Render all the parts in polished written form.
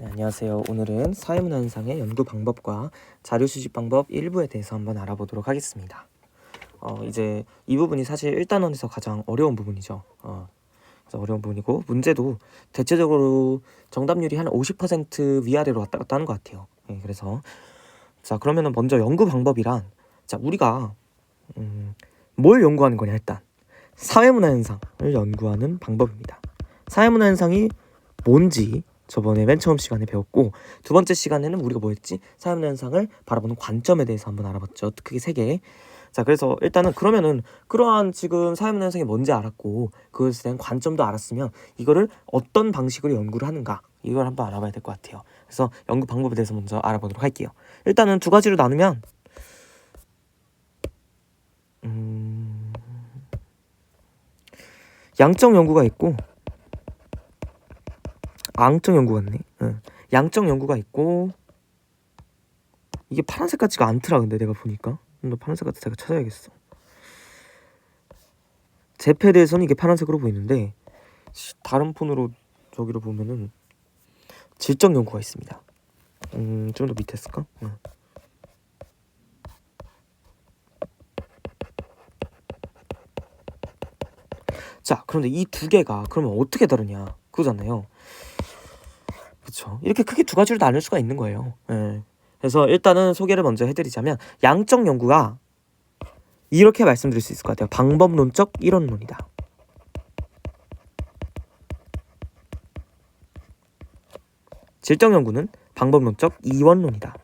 네, 안녕하세요. 오늘은 사회문화 현상의 연구 방법과 자료 수집 방법 일부에 대해서 한번 알아보도록 하겠습니다. 이제 이 부분이 사실 1단원에서 가장 어려운 부분이죠. 그래서 어려운 부분이고 문제도 대체적으로 정답률이 한 50% 위아래로 왔다 갔다 하는 것 같아요. 그래서 자 그러면은 먼저 연구 방법이란 자 우리가 뭘 연구하는 거냐 일단 사회문화 현상을 연구하는 방법입니다. 사회문화 현상이 뭔지 저번에 맨 처음 시간에 배웠고 두 번째 시간에는 우리가 뭐 했지? 사회문화 현상을 바라보는 관점에 대해서 한번 알아봤죠. 크게 3개. 자 그래서 일단은 그러면은 그러한 지금 사회문화 현상이 뭔지 알았고 그것에 대한 관점도 알았으면 이거를 어떤 방식으로 연구를 하는가 이걸 한번 알아봐야 될 것 같아요. 그래서 연구 방법에 대해서 먼저 알아보도록 할게요. 일단은 두 가지로 나누면 양적 연구가 있고 앙적 연구 같네. 양적 연구가 있고 이게 파란색 같지가 않더라. 근데 내가 보니까 너 파란색 같아. 제가 찾아야겠어. 제 패드에서는 이게 파란색으로 보이는데 다른 폰으로 저기로 보면은 질적 연구가 있습니다. 좀 더 밑에 쓸까? 자 그런데 이 두 개가 그러면 어떻게 다르냐 그거잖아요. 그렇죠. 이렇게 크게 두 가지로 나눌 수가 있는 거예요. 그래서 일단은 소개를 먼저 해드리자면 양적 연구가 이렇게 말씀드릴 수 있을 것 같아요. 방법론적 이론론이다. 질적 연구는 방법론적 이원론이다.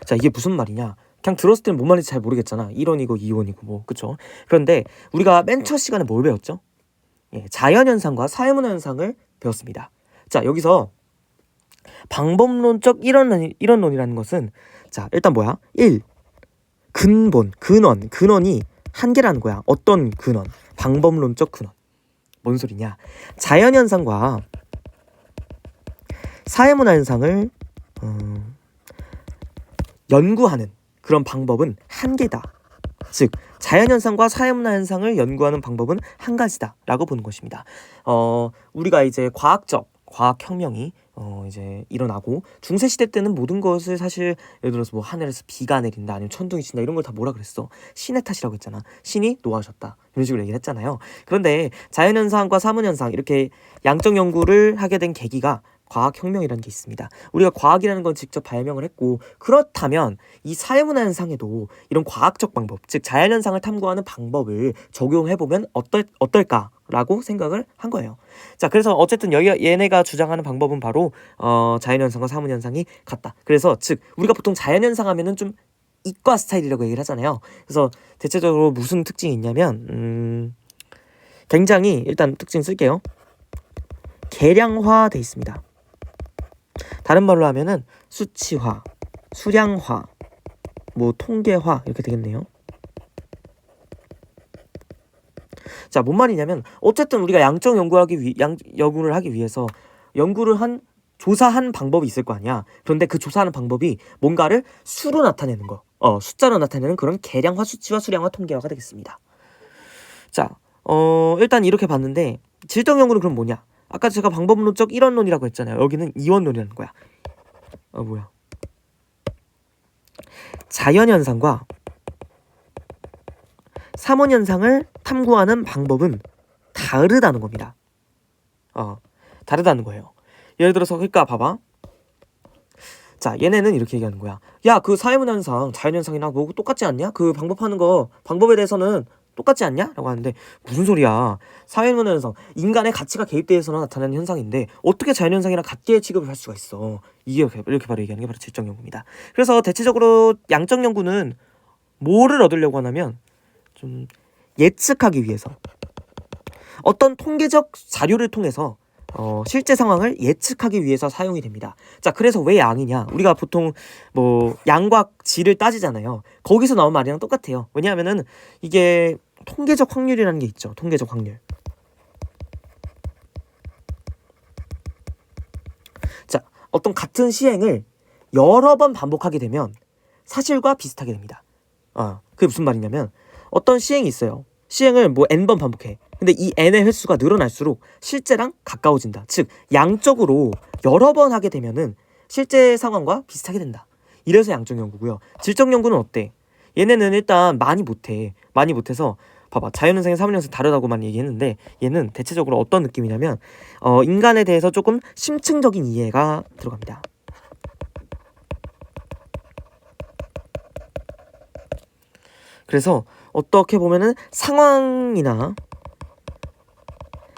자 이게 무슨 말이냐? 그냥 들었을 때는 뭔 말인지 잘 모르겠잖아. 1원이고 2원이고 뭐 그쵸? 그런데 우리가 맨 첫 시간에 뭘 배웠죠? 자연현상과 사회문화 현상을 배웠습니다. 자 여기서 방법론적 이론론이라는 것은 자 일단 뭐야? 1. 근원이 한 개라는 거야. 어떤 근원? 방법론적 근원. 뭔 소리냐? 자연현상과 사회문화 현상을 연구하는 그런 방법은 한 개다. 즉 자연현상과 사회문화 현상을 연구하는 방법은 한 가지다 라고 보는 것입니다. 우리가 이제 과학혁명이 이제 일어나고 중세시대 때는 모든 것을 사실 예를 들어서 뭐 하늘에서 비가 내린다 아니면 천둥이 친다 이런 걸 다 뭐라 그랬어? 신의 탓이라고 했잖아. 신이 노하셨다 이런 식으로 얘기를 했잖아요. 그런데 자연현상과 사문현상 이렇게 양적 연구를 하게 된 계기가 과학혁명이라는 게 있습니다. 우리가 과학이라는 건 직접 발명을 했고 그렇다면 이 사회문화 현상에도 이런 과학적 방법, 즉 자연현상을 탐구하는 방법을 적용해보면 어떨까라고 생각을 한 거예요. 자 그래서 어쨌든 얘네가 주장하는 방법은 바로 자연현상과 사문현상이 같다. 그래서 즉 우리가 보통 자연현상 하면은 좀 이과 스타일이라고 얘기를 하잖아요. 그래서 대체적으로 무슨 특징이 있냐면 굉장히 일단 특징 쓸게요. 계량화돼 있습니다. 다른 말로 하면은 수치화, 수량화, 뭐 통계화 이렇게 되겠네요. 자, 뭔 말이냐면 어쨌든 우리가 양적 연구를 하기 위해서 조사한 방법이 있을 거 아니야. 그런데 그 조사하는 방법이 뭔가를 수로 나타내는 거, 숫자로 나타내는 그런 계량화, 수치화, 수량화, 통계화가 되겠습니다. 자, 일단 이렇게 봤는데 질적 연구는 그럼 뭐냐? 아까 제가 방법론적 이원론이라고 했잖아요. 여기는 이원론이라는 거야. 뭐야? 자연현상과 사문현상을 탐구하는 방법은 다르다는 겁니다. 다르다는 거예요. 예를 들어서 그러니까 봐봐. 자 얘네는 이렇게 얘기하는 거야. 야 그 사회문화 현상, 자연현상이나 뭐 똑같지 않냐? 그 방법하는 거 방법에 대해서는 똑같지 않냐? 라고 하는데 무슨 소리야. 사회문화 현상, 인간의 가치가 개입되어서 나타나는 현상인데 어떻게 자연현상이랑 같게 취급을 할 수가 있어. 이렇게 바로 얘기하는 게 바로 질적 연구입니다. 그래서 대체적으로 양적 연구는 뭐를 얻으려고 하냐면 좀 예측하기 위해서 어떤 통계적 자료를 통해서 실제 상황을 예측하기 위해서 사용이 됩니다. 자, 그래서 왜 양이냐? 우리가 보통 뭐 양과 질을 따지잖아요. 거기서 나온 말이랑 똑같아요. 왜냐하면은 이게 통계적 확률이라는 게 있죠. 통계적 확률. 자, 어떤 같은 시행을 여러 번 반복하게 되면 사실과 비슷하게 됩니다. 그게 무슨 말이냐면 어떤 시행이 있어요. 시행을 뭐 n번 반복해. 근데 이 n의 횟수가 늘어날수록 실제랑 가까워진다. 즉 양적으로 여러 번 하게 되면은 실제 상황과 비슷하게 된다. 이래서 양적 연구고요. 질적 연구는 어때? 얘네는 일단 많이 못해서 봐봐, 자연현상의 사물현상 다르다고만 얘기했는데 얘는 대체적으로 어떤 느낌이냐면 인간에 대해서 조금 심층적인 이해가 들어갑니다. 그래서 어떻게 보면은 상황이나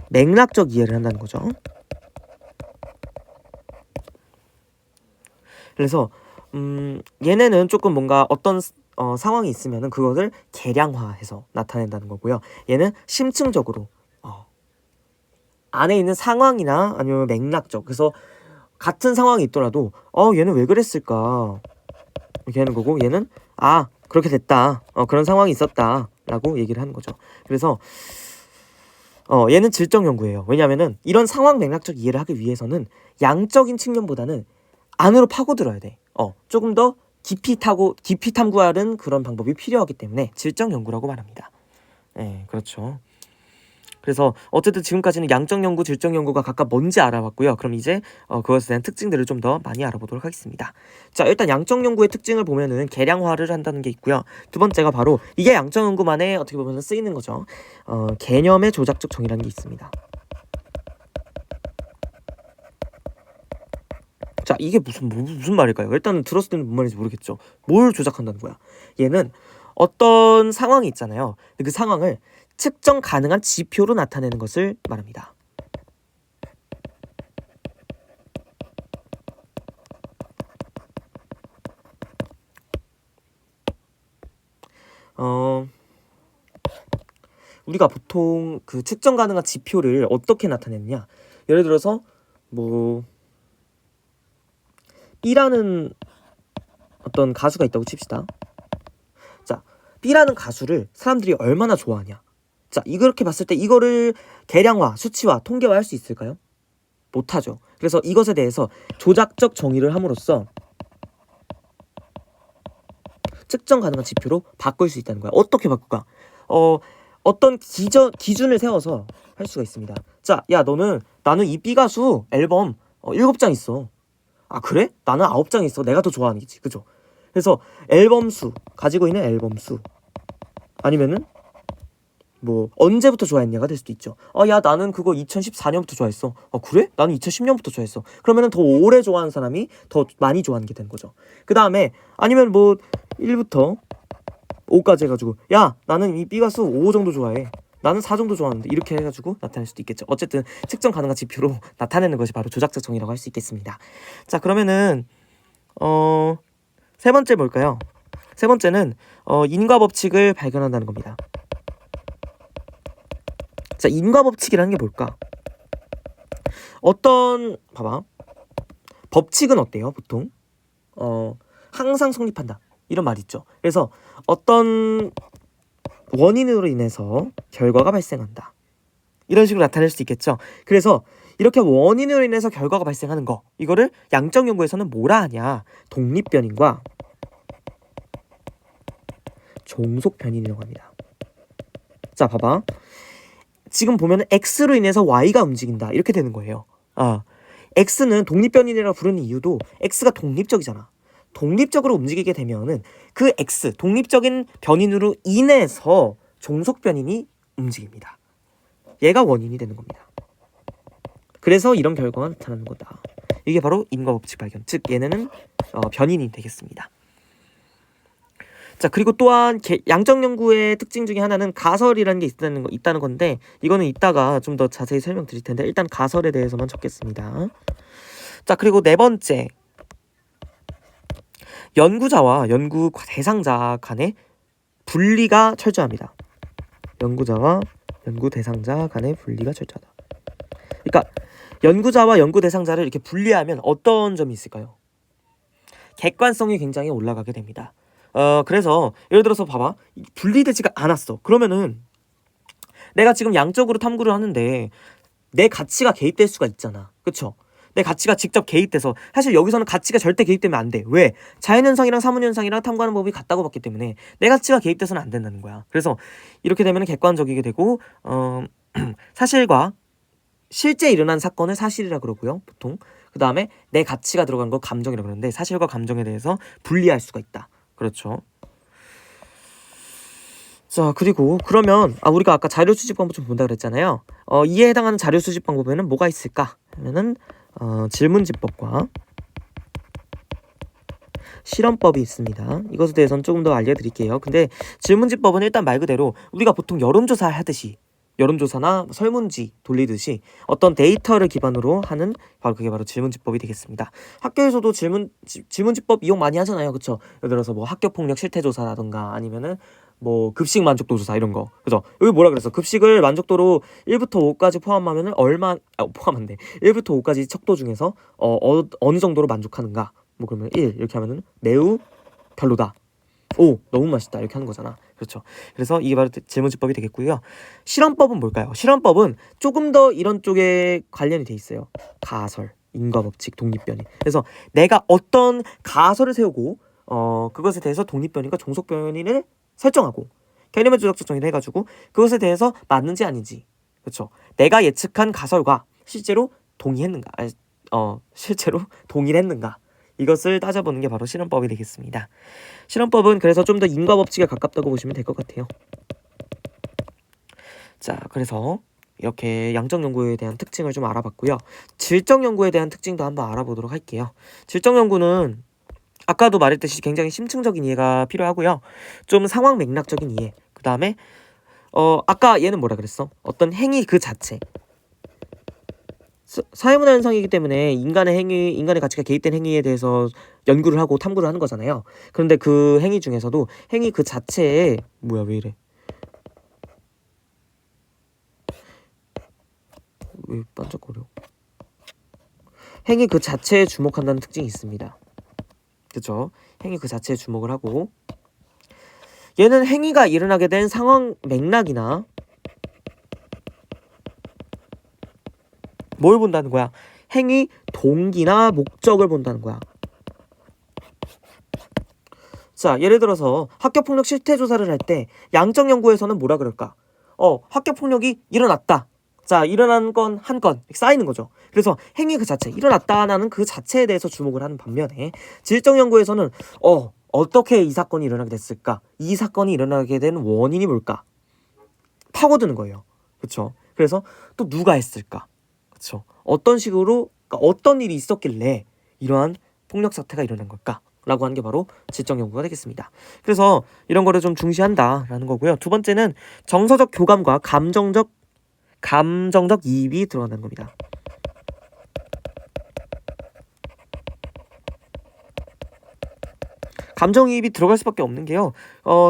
맥락적 이해를 한다는 거죠. 그래서 얘네는 조금 뭔가 어떤 상황이 있으면은 그것을 계량화해서 나타낸다는 거고요. 얘는 심층적으로 안에 있는 상황이나 아니면 맥락적, 그래서 같은 상황이 있더라도 얘는 왜 그랬을까 이렇게 하는 거고, 얘는 그렇게 됐다, 그런 상황이 있었다 라고 얘기를 하는 거죠. 그래서 얘는 질적 연구예요. 왜냐하면은 이런 상황 맥락적 이해를 하기 위해서는 양적인 측면보다는 안으로 파고들어야 돼. 조금 더 깊이 탐구하는 그런 방법이 필요하기 때문에 질적 연구라고 말합니다. 네, 그렇죠. 그래서 어쨌든 지금까지는 양적 연구, 질적 연구가 각각 뭔지 알아봤고요. 그럼 이제 그것에 대한 특징들을 좀 더 많이 알아보도록 하겠습니다. 자, 일단 양적 연구의 특징을 보면은 계량화를 한다는 게 있고요. 두 번째가 바로 이게 양적 연구만에 어떻게 보면 쓰이는 거죠. 개념의 조작적 정의라는 게 있습니다. 자, 이게 무슨 말일까요? 일단 들었을 때는 뭔 말인지 모르겠죠. 뭘 조작한다는 거야? 얘는 어떤 상황이 있잖아요. 그 상황을 측정 가능한 지표로 나타내는 것을 말합니다. 우리가 보통 그 측정 가능한 지표를 어떻게 나타내느냐? 예를 들어서 뭐 B라는 어떤 가수가 있다고 칩시다. 자, B라는 가수를 사람들이 얼마나 좋아하냐? 자, 이렇게 봤을 때 이거를 계량화, 수치화, 통계화 할 수 있을까요? 못하죠. 그래서 이것에 대해서 조작적 정의를 함으로써 측정 가능한 지표로 바꿀 수 있다는 거야. 어떻게 바꿀까? 어떤 기준을 세워서 할 수가 있습니다. 자, 야, 나는 이 B 가수 앨범 7장 있어. 그래? 나는 9장 있어. 내가 더 좋아하는 거지. 그죠? 그래서 앨범 수, 가지고 있는 앨범 수, 아니면은 뭐 언제부터 좋아했냐가 될 수도 있죠. 야, 나는 그거 2014년부터 좋아했어. 그래? 나는 2010년부터 좋아했어. 그러면은 더 오래 좋아하는 사람이 더 많이 좋아하는 게 되는 거죠. 그 다음에 아니면 뭐 1부터 5까지 해가지고, 야, 나는 이 B 가수 5 정도 좋아해. 나는 4 정도 좋아하는데, 이렇게 해가지고 나타낼 수도 있겠죠. 어쨌든 측정 가능한 지표로 나타내는 것이 바로 조작적 정의라고 할 수 있겠습니다. 자, 그러면은 세 번째 뭘까요? 세 번째는 인과 법칙을 발견한다는 겁니다. 자, 인과 법칙이라는 게 뭘까? 봐봐. 법칙은 어때요, 보통? 항상 성립한다. 이런 말이 있죠. 그래서 어떤 원인으로 인해서 결과가 발생한다. 이런 식으로 나타낼 수 있겠죠. 그래서 이렇게 원인으로 인해서 결과가 발생하는 거, 이거를 양적 연구에서는 뭐라 하냐? 독립변인과 종속변인이라고 합니다. 자, 봐봐. 지금 보면은 X로 인해서 Y가 움직인다. 이렇게 되는 거예요. X는 독립변인이라고 부르는 이유도 X가 독립적이잖아. 독립적으로 움직이게 되면은 그 X, 독립적인 변인으로 인해서 종속변인이 움직입니다. 얘가 원인이 되는 겁니다. 그래서 이런 결과가 나타나는 거다. 이게 바로 인과법칙 발견, 즉 얘네는 변인이 되겠습니다. 자, 그리고 또한 양적 연구의 특징 중에 하나는 가설이라는 게 있다는 건데, 이거는 이따가 좀 더 자세히 설명드릴 텐데 일단 가설에 대해서만 적겠습니다. 자, 그리고 네 번째, 연구자와 연구 대상자 간의 분리가 철저합니다. 연구자와 연구 대상자 간의 분리가 철저하다. 그러니까 연구자와 연구 대상자를 이렇게 분리하면 어떤 점이 있을까요? 객관성이 굉장히 올라가게 됩니다. 그래서 예를 들어서 봐봐, 분리되지가 않았어. 그러면은 내가 지금 양적으로 탐구를 하는데 내 가치가 개입될 수가 있잖아. 그쵸? 내 가치가 직접 개입돼서, 사실 여기서는 가치가 절대 개입되면 안 돼. 왜? 자연현상이랑 사문현상이랑 탐구하는 법이 같다고 봤기 때문에 내 가치가 개입돼서는 안 된다는 거야. 그래서 이렇게 되면 객관적이게 되고 사실과 실제 일어난 사건을 사실이라 그러고요, 보통. 그 다음에 내 가치가 들어간 거 감정이라 그러는데 사실과 감정에 대해서 분리할 수가 있다. 그렇죠. 자, 그리고 그러면 우리가 아까 자료 수집 방법 좀 본다 그랬잖아요. 이에 해당하는 자료 수집 방법에는 뭐가 있을까? 하면은 질문집법과 실험법이 있습니다. 이것에 대해서는 조금 더 알려드릴게요. 근데 질문집법은 일단 말 그대로 우리가 보통 여론조사 하듯이 여론조사나 설문지 돌리듯이 어떤 데이터를 기반으로 하는 그게 바로 질문집법이 되겠습니다. 학교에서도 질문집법 이용 많이 하잖아요. 그쵸? 예를 들어서 뭐 학교폭력 실태조사라던가 아니면은 뭐 급식 만족도 조사 이런 거. 그죠? 여기 뭐라 그랬어? 급식을 만족도로 1부터 5까지 포함하면은 포함한데 1부터 5까지 척도 중에서 어느 정도로 만족하는가? 뭐 그러면 1 이렇게 하면은 매우 별로다. 오, 너무 맛있다 이렇게 하는 거잖아. 그렇죠. 그래서 이게 바로 질문집법이 되겠고요. 실험법은 뭘까요? 실험법은 조금 더 이런 쪽에 관련이 돼 있어요. 가설, 인과법칙, 독립변이. 그래서 내가 어떤 가설을 세우고 그것에 대해서 독립변이가 종속변이를 설정하고 개념의 조작적 정의를 해가지고 그것에 대해서 맞는지 아닌지, 그렇죠. 내가 예측한 가설과 실제로 동의했는가, 실제로 동일했는가, 이것을 따져보는 게 바로 실험법이 되겠습니다. 실험법은 그래서 좀 더 인과법칙에 가깝다고 보시면 될 것 같아요. 자, 그래서 이렇게 양적 연구에 대한 특징을 좀 알아봤고요. 질적 연구에 대한 특징도 한번 알아보도록 할게요. 질적 연구는 아까도 말했듯이 굉장히 심층적인 이해가 필요하고요. 좀 상황 맥락적인 이해. 그 다음에 아까 얘는 뭐라 그랬어? 어떤 행위 그 자체. 사회문화 현상이기 때문에 인간의 가치가 개입된 행위에 대해서 연구를 하고 탐구를 하는 거잖아요. 그런데 그 행위 중에서도 행위 그 자체에 왜 이래? 왜 반짝거려? 행위 그 자체에 주목한다는 특징이 있습니다. 그렇죠? 행위 그 자체에 주목을 하고 얘는 행위가 일어나게 된 상황 맥락이나 뭘 본다는 거야? 행위 동기나 목적을 본다는 거야. 자, 예를 들어서 학교폭력 실태 조사를 할 때 양적 연구에서는 뭐라 그럴까? 학교폭력이 일어났다. 자, 일어난 건 한 건 쌓이는 거죠. 그래서 행위 그 자체, 일어났다라는 그 자체에 대해서 주목을 하는 반면에 질적 연구에서는 어떻게 이 사건이 일어나게 됐을까? 이 사건이 일어나게 된 원인이 뭘까? 파고드는 거예요. 그렇죠? 그래서 또 누가 했을까? 그렇죠? 어떤 식으로, 그러니까 어떤 일이 있었길래 이러한 폭력 사태가 일어난 걸까? 라고 하는 게 바로 질적 연구가 되겠습니다. 그래서 이런 거를 좀 중시한다라는 거고요. 두 번째는 정서적 교감과 감정적 이입이 들어간다는 겁니다. 감정이입이 들어갈 수밖에 없는 게요.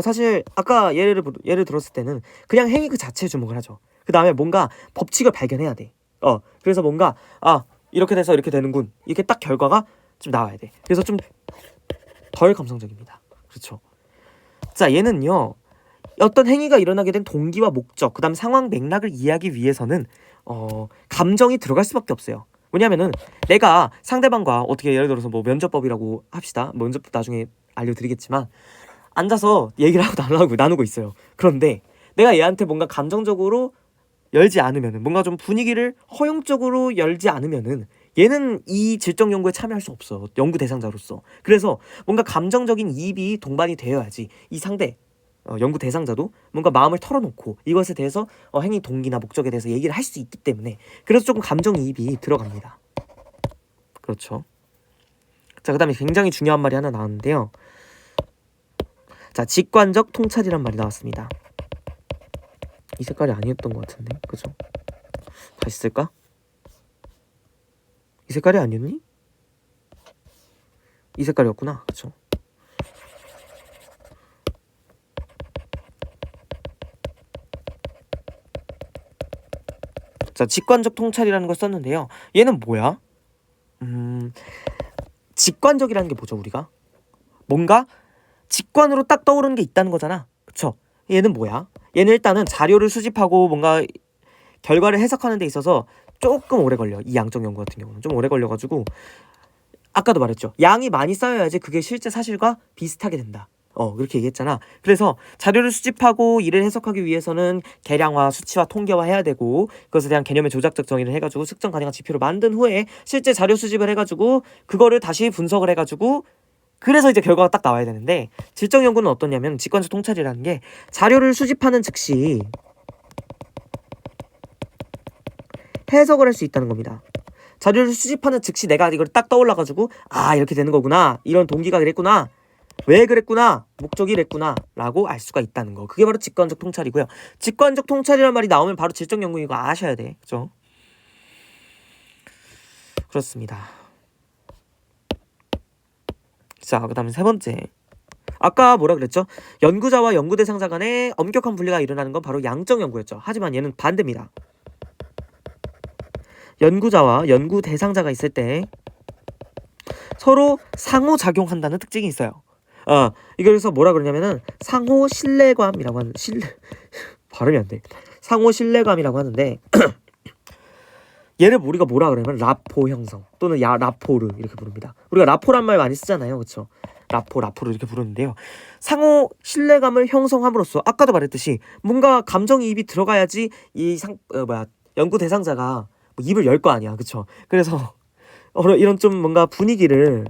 사실 아까 예를 들었을 때는 그냥 행위 그 자체에 주목을 하죠. 그 다음에 뭔가 법칙을 발견해야 돼. 그래서 뭔가 이렇게 돼서 이렇게 되는군. 이렇게 딱 결과가 좀 나와야 돼. 그래서 좀 덜 감성적입니다. 그렇죠. 자, 얘는요. 어떤 행위가 일어나게 된 동기와 목적, 그 다음 상황 맥락을 이해하기 위해서는 감정이 들어갈 수밖에 없어요. 왜냐면은 내가 상대방과 어떻게 예를 들어서 뭐 면접법이라고 합시다. 면접법 나중에 알려드리겠지만 앉아서 얘기를 하고 나누고 있어요. 그런데 내가 얘한테 뭔가 감정적으로 열지 않으면은 뭔가 좀 분위기를 허용적으로 열지 않으면은 얘는 이 질적 연구에 참여할 수 없어. 연구 대상자로서. 그래서 뭔가 감정적인 이입이 동반이 되어야지 이 상대 연구 대상자도 뭔가 마음을 털어놓고 이것에 대해서 행위 동기나 목적에 대해서 얘기를 할 수 있기 때문에 그래서 조금 감정이입이 들어갑니다. 그렇죠. 자, 그 다음에 굉장히 중요한 말이 하나 나왔는데요. 자, 직관적 통찰이란 말이 나왔습니다. 이 색깔이 아니었던 것 같은데, 그죠? 다시 쓸까? 이 색깔이 아니었니? 이 색깔이었구나, 그쵸? 자, 직관적 통찰이라는 걸 썼는데요. 얘는 뭐야? 직관적이라는 게 뭐죠, 우리가? 뭔가 직관으로 딱 떠오르는 게 있다는 거잖아. 그쵸? 얘는 뭐야? 얘는 일단은 자료를 수집하고 뭔가 결과를 해석하는 데 있어서 조금 오래 걸려. 이 양적 연구 같은 경우는 좀 오래 걸려가지고 아까도 말했죠. 양이 많이 쌓여야지 그게 실제 사실과 비슷하게 된다. 그렇게 얘기했잖아. 그래서 자료를 수집하고 이를 해석하기 위해서는 계량화, 수치화, 통계화 해야 되고 그것에 대한 개념의 조작적 정의를 해가지고 측정 가능한 지표를 만든 후에 실제 자료 수집을 해가지고 그거를 다시 분석을 해가지고 그래서 이제 결과가 딱 나와야 되는데 질적 연구는 어떠냐면 직관적 통찰이라는 게 자료를 수집하는 즉시 해석을 할 수 있다는 겁니다. 자료를 수집하는 즉시 내가 이걸 딱 떠올라가지고 이렇게 되는 거구나, 이런 동기가 그랬구나, 왜 그랬구나, 목적이 이랬구나 라고 알 수가 있다는 거. 그게 바로 직관적 통찰이고요. 직관적 통찰이란 말이 나오면 바로 질적 연구인 거 아셔야 돼. 그죠? 그렇습니다. 자, 그 다음에 세 번째. 아까 뭐라 그랬죠? 연구자와 연구 대상자 간에 엄격한 분리가 일어나는 건 바로 양적 연구였죠. 하지만 얘는 반대입니다. 연구자와 연구 대상자가 있을 때 서로 상호작용한다는 특징이 있어요. 이거에서 뭐라 그러냐면은 상호 신뢰감이라고 하는 발음이 안 돼. 상호 신뢰감이라고 하는데 얘를 우리가 뭐라 그러냐면 라포 형성 또는 라포르 이렇게 부릅니다. 우리가 라포란 말 많이 쓰잖아요. 그렇죠? 라포를 이렇게 부르는데요. 상호 신뢰감을 형성함으로써 아까도 말했듯이 뭔가 감정이입이 들어가야지 연구 대상자가 뭐 입을 열 거 아니야. 그쵸? 그래서 이런 좀 뭔가 분위기를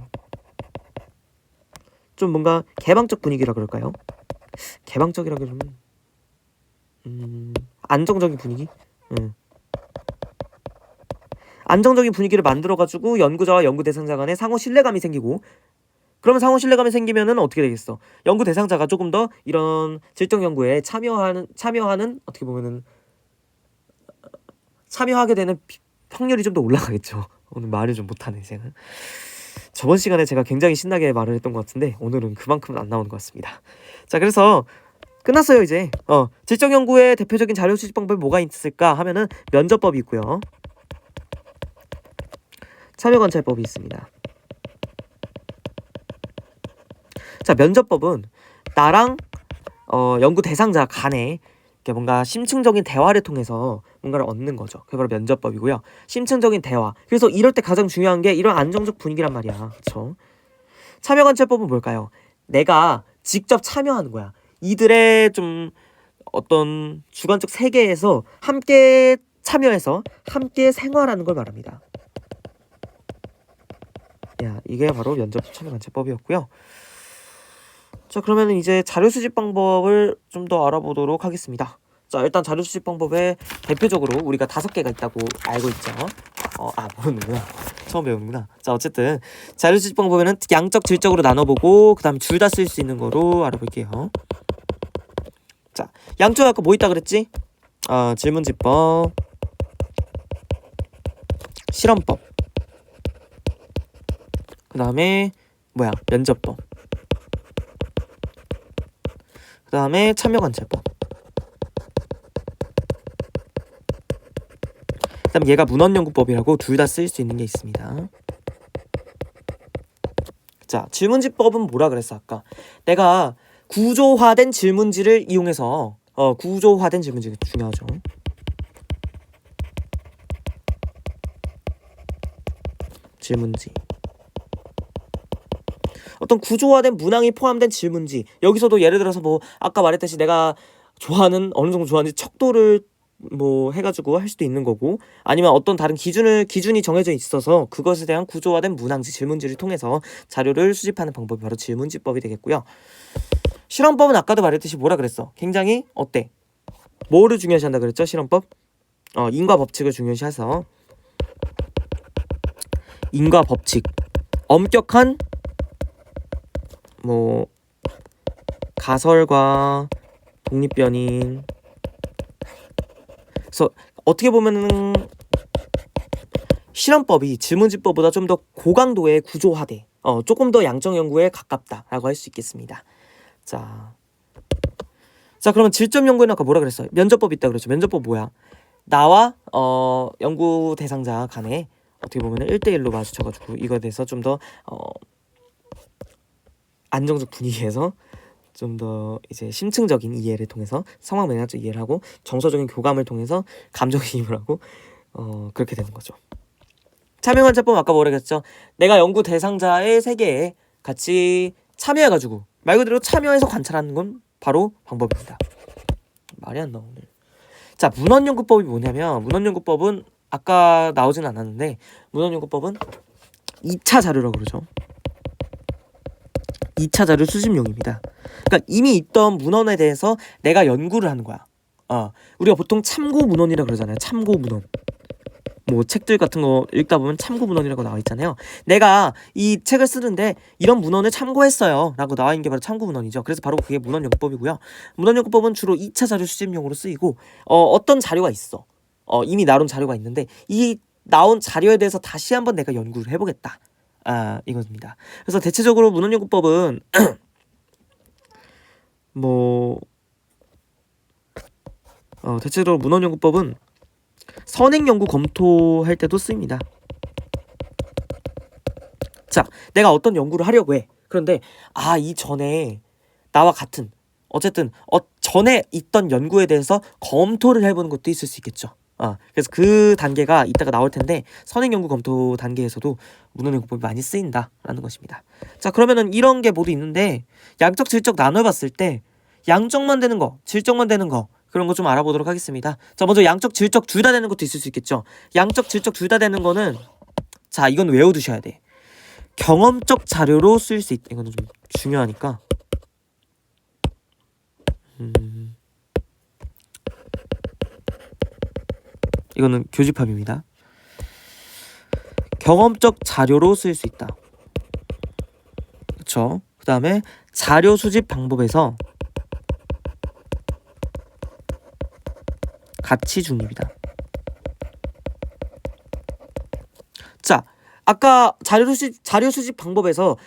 좀 뭔가 개방적 분위기라 그럴까요? 개방적이라 그러면 안정적인 분위기? 안정적인 분위기를 만들어가지고 연구자와 연구 대상자 간에 상호 신뢰감이 생기고, 그러면 상호 신뢰감이 생기면은 어떻게 되겠어? 연구 대상자가 조금 더 이런 질적 연구에 참여하는 어떻게 보면은 참여하게 되는 확률이 좀 더 올라가겠죠. 오늘 말을 좀 못하네 제가. 저번 시간에 제가 굉장히 신나게 말을 했던 것 같은데 오늘은 그만큼은 안 나오는 것 같습니다. 자, 그래서 끝났어요 이제. 질적 연구의 대표적인 자료 수집 방법이 뭐가 있을까 하면은 면접법이 있고요, 참여 관찰법이 있습니다. 자, 면접법은 나랑 연구 대상자 간에 뭔가 심층적인 대화를 통해서 뭔가를 얻는 거죠. 그게 바로 면접법이고요. 심층적인 대화. 그래서 이럴 때 가장 중요한 게 이런 안정적 분위기란 말이야. 그렇죠? 참여 관찰법은 뭘까요? 내가 직접 참여하는 거야. 이들의 좀 어떤 주관적 세계에서 함께 참여해서 함께 생활하는 걸 말합니다. 이게 바로 면접 참여 관찰법이었고요. 자, 그러면 이제 자료 수집 방법을 좀 더 알아보도록 하겠습니다. 자, 일단 자료 수집 방법에 대표적으로 우리가 5개가 있다고 알고 있죠. 모르는구나. 처음 배우는구나. 자, 어쨌든 자료 수집 방법에는 양적, 질적으로 나눠보고 그 다음에 둘 다 쓸 수 있는 거로 알아볼게요. 자, 양적 아까 뭐 있다 그랬지? 질문지법, 실험법, 그 다음에 면접법, 그 다음에 참여관찰법. 그 다음 얘가 문헌연구법이라고 둘 다 쓸 수 있는 게 있습니다. 자, 질문지법은 뭐라 그랬어 아까? 내가 구조화된 질문지를 이용해서 구조화된 질문지 중요하죠. 질문지, 어떤 구조화된 문항이 포함된 질문지. 여기서도 예를 들어서 뭐 아까 말했듯이 내가 어느 정도 좋아하는지 척도를 뭐 해가지고 할 수도 있는 거고, 아니면 어떤 다른 기준이 정해져 있어서 그것에 대한 구조화된 문항지, 질문지를 통해서 자료를 수집하는 방법이 바로 질문지법이 되겠고요. 실험법은 아까도 말했듯이 뭐라 그랬어? 굉장히 뭐를 중요시한다 그랬죠? 실험법? 인과 법칙을 중요시해서 인과 법칙, 엄격한 가설과 독립변인. 그래서 어떻게 보면은 실험법이 질문지법보다 좀 더 고강도의 구조화돼 조금 더 양적 연구에 가깝다라고 할 수 있겠습니다. 자, 그러면 질적 연구에는 아까 뭐라 그랬어요? 면접법 있다 그랬죠. 면접법 뭐야? 나와 연구 대상자 간에 어떻게 보면 1대1로 마주쳐가지고 이거에 대해서 좀 더 안정적 분위기에서 좀 더 이제 심층적인 이해를 통해서 상황 맥락적 이해를 하고 정서적인 교감을 통해서 감정이입을 하고 그렇게 되는 거죠. 참여관찰법 아까 뭐라 그랬죠? 내가 연구 대상자의 세계에 같이 참여해가지고 말 그대로 참여해서 관찰하는 건 바로 방법입니다. 말이 안 나오네. 자, 문헌연구법이 뭐냐면 문헌연구법은 아까 나오진 않았는데 문헌연구법은 2차 자료라고 그러죠. 2차 자료 수집용입니다. 그러니까 이미 있던 문헌에 대해서 내가 연구를 하는 거야. 우리가 보통 참고 문헌이라 그러잖아요. 참고 문헌. 뭐 책들 같은 거 읽다 보면 참고 문헌이라고 나와 있잖아요. 내가 이 책을 쓰는데 이런 문헌을 참고했어요 라고 나와 있는 게 바로 참고 문헌이죠. 그래서 바로 그게 문헌연구법이고요. 문헌연구법은 주로 2차 자료 수집용으로 쓰이고 어떤 자료가 있어. 이미 나온 자료가 있는데 이 나온 자료에 대해서 다시 한번 내가 연구를 해보겠다. 이겁니다. 그래서 대체적으로 문헌연구법은 대체적으로 문헌연구법은 선행연구 검토할 때도 쓰입니다. 자, 내가 어떤 연구를 하려고 해. 그런데 이전에 나와 같은 어쨌든 전에 있던 연구에 대해서 검토를 해보는 것도 있을 수 있겠죠. 그래서 그 단계가 이따가 나올 텐데 선행연구 검토 단계에서도 문헌연구법이 많이 쓰인다라는 것입니다. 자, 그러면은 이런 게 모두 있는데 양적 질적 나눠봤을 때 양적만 되는 거, 질적만 되는 거 그런 거 좀 알아보도록 하겠습니다. 자, 먼저 양적 질적 둘 다 되는 것도 있을 수 있겠죠. 양적 질적 둘 다 되는 거는 자, 이건 외워두셔야 돼. 경험적 자료로 쓰일 수 있다. 이거는 좀 중요하니까. 이거는 교집합입니다. 경험적 자료로 쓰일 수 있다. 그쵸? 그 다음에 자료 수집 방법에서 가치 중립이다. 자, 아까 자료 수집 방법에서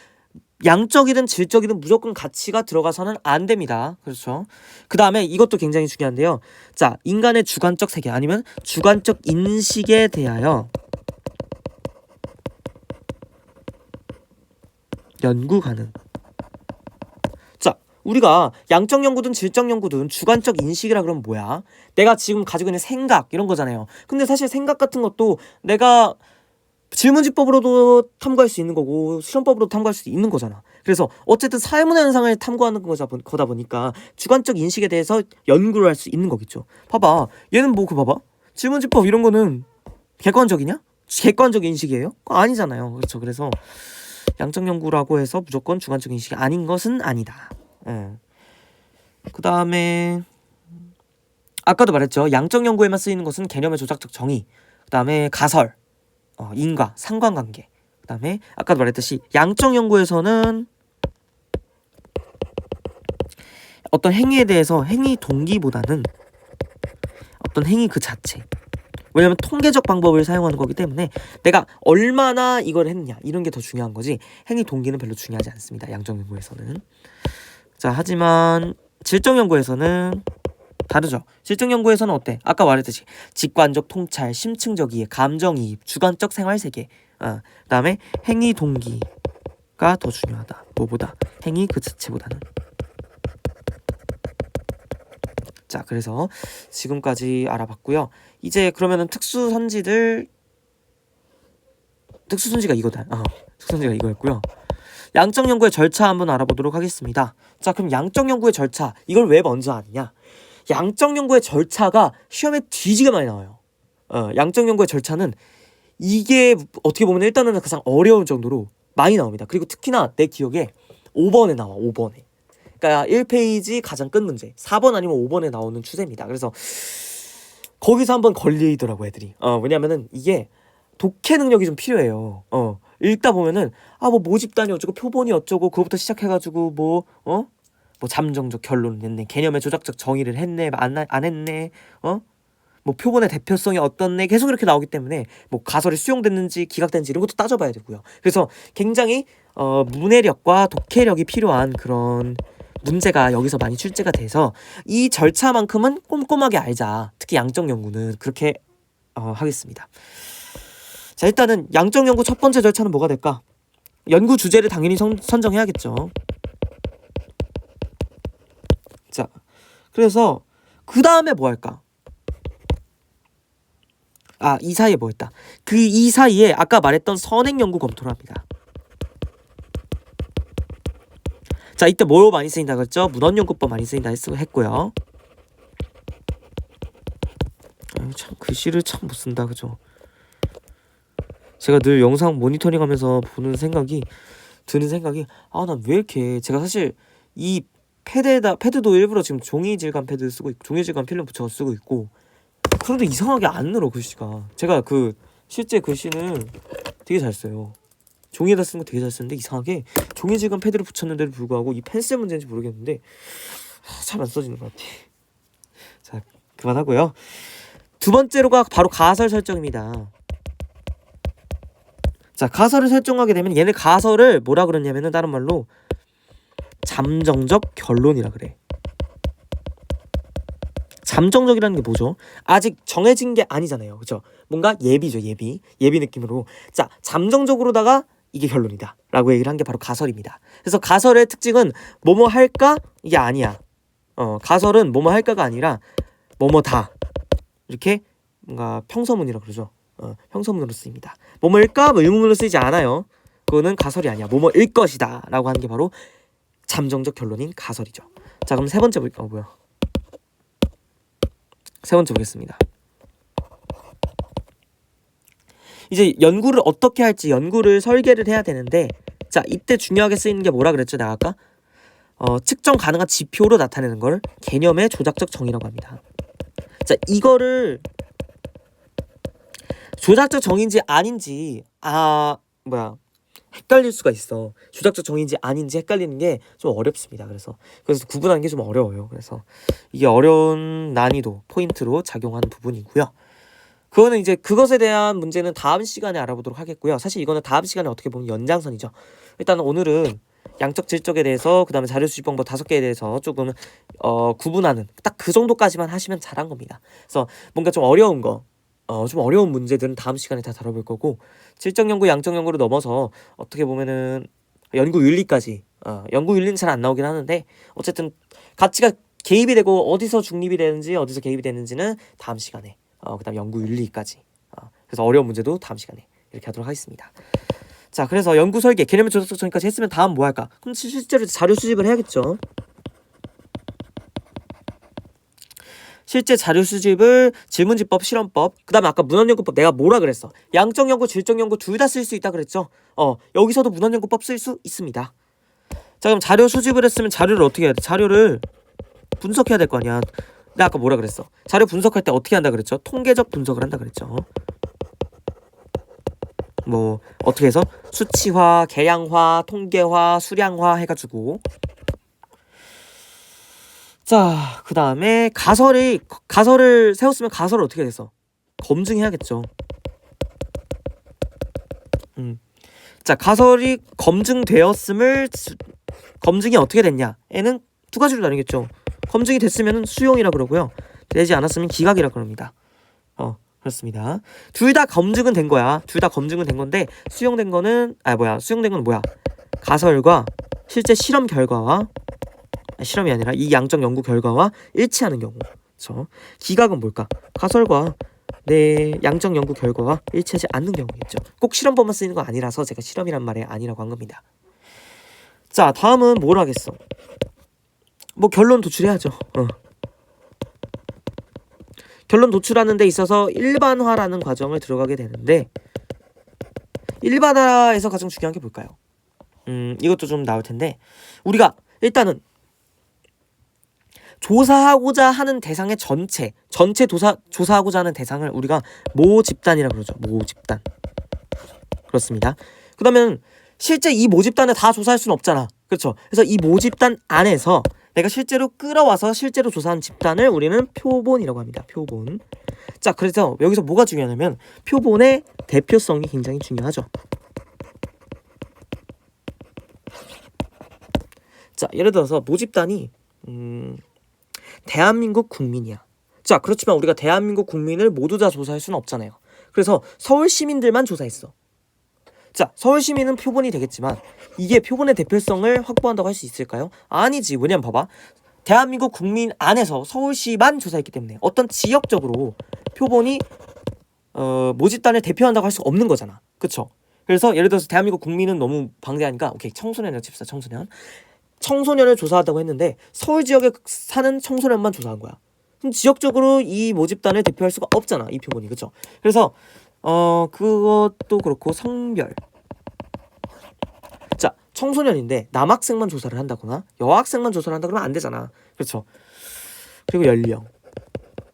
양적이든 질적이든 무조건 가치가 들어가서는 안 됩니다. 그렇죠? 그 다음에 이것도 굉장히 중요한데요. 자, 인간의 주관적 세계 아니면 주관적 인식에 대하여 연구 가능. 자, 우리가 양적 연구든 질적 연구든 주관적 인식이라 그러면 뭐야? 내가 지금 가지고 있는 생각 이런 거잖아요. 근데 사실 생각 같은 것도 내가 질문지법으로도 탐구할 수 있는 거고 실험법으로도 탐구할 수 있는 거잖아. 그래서 어쨌든 사회문화 현상을 탐구하는 거다 보니까 주관적 인식에 대해서 연구를 할 수 있는 거겠죠. 봐봐, 얘는 뭐 봐봐, 질문지법 이런 거는 객관적이냐? 객관적 인식이에요? 아니잖아요. 그렇죠. 그래서 양적 연구라고 해서 무조건 주관적 인식이 아닌 것은 아니다. 그 다음에 아까도 말했죠. 양적 연구에만 쓰이는 것은 개념의 조작적 정의, 그 다음에 가설, 인과, 상관관계, 그 다음에 아까도 말했듯이 양적 연구에서는 어떤 행위에 대해서 행위 동기보다는 어떤 행위 그 자체, 왜냐면 통계적 방법을 사용하는 거기 때문에 내가 얼마나 이걸 했느냐 이런 게 더 중요한 거지 행위 동기는 별로 중요하지 않습니다. 양적 연구에서는. 자, 하지만 질적 연구에서는 다르죠. 질적 연구에서는 어때? 아까 말했듯이 직관적 통찰, 심층적 이해, 감정이입, 주관적 생활세계, 그 다음에 행위 동기가 더 중요하다. 뭐보다? 행위 그 자체보다는. 자, 그래서 지금까지 알아봤고요. 이제 그러면은 특수선지가 이거다. 특수선지가 이거였고요. 양적 연구의 절차 한번 알아보도록 하겠습니다. 자, 그럼 양적 연구의 절차 이걸 왜 먼저 아느냐? 양적 연구의 절차가 시험에 뒤지게 많이 나와요. 양적 연구의 절차는 이게 어떻게 보면 일단은 가장 어려운 정도로 많이 나옵니다. 그리고 특히나 내 기억에 5번에 나와. 5번에. 그러니까 1페이지 가장 끝 문제 4번 아니면 5번에 나오는 추세입니다. 그래서 거기서 한번 걸리더라고 애들이. 왜냐면은 이게 독해 능력이 좀 필요해요. 읽다 보면은 뭐 모집단이 어쩌고 표본이 어쩌고 그거부터 시작해가지고 뭐 잠정적 결론을 냈네, 개념의 조작적 정의를 했네, 안 했네, 뭐 표본의 대표성이 어떻네, 계속 이렇게 나오기 때문에 뭐 가설이 수용됐는지 기각됐는지 이런 것도 따져봐야 되고요. 그래서 굉장히 문해력과 독해력이 필요한 그런 문제가 여기서 많이 출제가 돼서 이 절차만큼은 꼼꼼하게 알자. 특히 양적 연구는 그렇게 하겠습니다. 자, 일단은 양적 연구 첫 번째 절차는 뭐가 될까? 연구 주제를 당연히 선정해야겠죠. 자, 그래서 그 다음에 뭐 할까? 이 사이에 뭐 했다? 이 사이에 아까 말했던 선행 연구 검토를 합니다. 자, 이때 뭐 많이 쓰인다 그랬죠? 문헌용구법 많이 쓰인다 했고요. 참 글씨를 참 못 쓴다, 그죠? 제가 늘 영상 모니터링하면서 드는 생각이 난 왜 이렇게 제가 사실 이 패드도 일부러 지금 종이 질감 패드 쓰고 있고 종이 질감 필름 붙여서 쓰고 있고 그런데 이상하게 안 늘어 글씨가. 제가 실제 글씨는 되게 잘 써요. 종이에다 쓰는 거 되게 잘 쓰는데 이상하게 종이 질감 패드를 붙였는데도 불구하고 이 펜슬 문제인지 모르겠는데 잘 안 써지는 것 같아. 자, 그만하고요. 두 번째로가 바로 가설 설정입니다. 자, 가설을 설정하게 되면 얘네 가설을 뭐라 그러냐면은 다른 말로 잠정적 결론이라 그래. 잠정적이라는 게 뭐죠? 아직 정해진 게 아니잖아요. 그죠? 뭔가 예비죠, 예비 느낌으로. 자, 잠정적으로다가 이게 결론이다 라고 얘기를 한 게 바로 가설입니다. 그래서 가설의 특징은 뭐뭐 할까? 이게 아니야. 가설은 뭐뭐 할까가 아니라 뭐뭐다 이렇게 뭔가 평서문이라 그러죠. 형성문으로 쓰입니다. 뭐뭐일까? 의문문으로 쓰이지 않아요. 그거는 가설이 아니야. 뭐뭐일 것이다 라고 하는 게 바로 잠정적 결론인 가설이죠. 자, 그럼 세 번째 보겠습니다. 이제 연구를 어떻게 할지 연구를 설계를 해야 되는데, 자, 이때 중요하게 쓰이는 게 뭐라 그랬죠? 내가 아까 측정 가능한 지표로 나타내는 걸 개념의 조작적 정의라고 합니다. 자, 이거를 조작적 정의인지 아닌지 헷갈릴 수가 있어. 조작적 정의인지 아닌지 헷갈리는 게 좀 어렵습니다. 그래서 구분하는 게 좀 어려워요. 그래서 이게 어려운 난이도 포인트로 작용하는 부분이고요. 그거는 이제 그것에 대한 문제는 다음 시간에 알아보도록 하겠고요. 사실 이거는 다음 시간에 어떻게 보면 연장선이죠. 일단 오늘은 양적 질적에 대해서 그다음에 자료 수집 방법 5개에 대해서 조금 구분하는 딱 그 정도까지만 하시면 잘한 겁니다. 그래서 뭔가 좀 어려운 문제들은 다음 시간에 다 다뤄볼 거고, 질적 연구, 양적 연구로 넘어서 어떻게 보면은 연구 윤리까지, 연구 윤리는 잘 안 나오긴 하는데 어쨌든 가치가 개입이 되고 어디서 중립이 되는지 어디서 개입이 되는지는 다음 시간에, 그다음 연구 윤리까지, 그래서 어려운 문제도 다음 시간에 이렇게 하도록 하겠습니다. 자, 그래서 연구 설계, 개념의 조작적 정의까지 했으면 다음 뭐 할까? 그럼 실제로 자료 수집을 해야겠죠. 실제 자료 수집을 질문지법, 실험법, 그 다음에 아까 문헌연구법 내가 뭐라 그랬어? 양적 연구, 질적 연구 둘 다 쓸 수 있다 그랬죠? 여기서도 문헌연구법 쓸 수 있습니다. 자, 그럼 자료 수집을 했으면 자료를 어떻게 해야 돼? 자료를 분석해야 될 거 아니야. 내가 아까 뭐라 그랬어? 자료 분석할 때 어떻게 한다 그랬죠? 통계적 분석을 한다 그랬죠. 뭐 어떻게 해서 수치화, 계량화, 통계화, 수량화 해가지고. 자, 그 다음에 가설을 세웠으면 가설을 어떻게 됐어? 검증해야겠죠. 자, 가설이 검증되었음을 검증이 어떻게 됐냐? 에는 두 가지로 나뉘겠죠. 검증이 됐으면 수용이라 그러고요. 되지 않았으면 기각이라 그럽니다. 그렇습니다. 둘 다 검증은 된 거야. 둘 다 검증은 된 건데 수용된 거는 뭐야? 가설과 실제 실험 결과와 실험이 아니라 이 양적 연구 결과와 일치하는 경우. 그렇죠? 기각은 뭘까? 가설과 내 양적 연구 결과와 일치하지 않는 경우겠죠. 꼭 실험법만 쓰이는 거 아니라서 제가 실험이란 말에 아니라고 한 겁니다. 자, 다음은 뭘 하겠어? 뭐 결론 도출해야죠. 결론 도출하는 데 있어서 일반화라는 과정을 들어가게 되는데, 일반화에서 가장 중요한 게 뭘까요? 이것도 좀 나올 텐데, 우리가 일단은 조사하고자 하는 대상의 전체 조사하고자 하는 대상을 우리가 모집단이라고 그러죠. 모집단. 그렇습니다. 그러면 실제 이 모집단을 다 조사할 수는 없잖아. 그렇죠? 그래서 이 모집단 안에서 내가 실제로 끌어와서 실제로 조사한 집단을 우리는 표본이라고 합니다. 표본. 자, 그래서 여기서 뭐가 중요하냐면 표본의 대표성이 굉장히 중요하죠. 자, 예를 들어서 모집단이 대한민국 국민이야. 자, 그렇지만 우리가 대한민국 국민을 모두 다 조사할 수는 없잖아요. 그래서 서울 시민들만 조사했어. 자, 서울 시민은 표본이 되겠지만 이게 표본의 대표성을 확보한다고 할 수 있을까요? 아니지. 왜냐면 봐봐. 대한민국 국민 안에서 서울시만 조사했기 때문에 어떤 지역적으로 표본이 모집단을 대표한다고 할 수 없는 거잖아. 그쵸? 그래서 예를 들어서 대한민국 국민은 너무 방대하니까 오케이, 청소년이라고 칩시다. 청소년. 청소년을 조사한다고 했는데 서울 지역에 사는 청소년만 조사한 거야. 그럼 지역적으로 이 모집단을 대표할 수가 없잖아, 이 표본이. 그쵸? 그래서 그것도 그렇고 성별. 자, 청소년인데 남학생만 조사를 한다거나 여학생만 조사를 한다 그러면 안 되잖아. 그렇죠? 그리고 연령.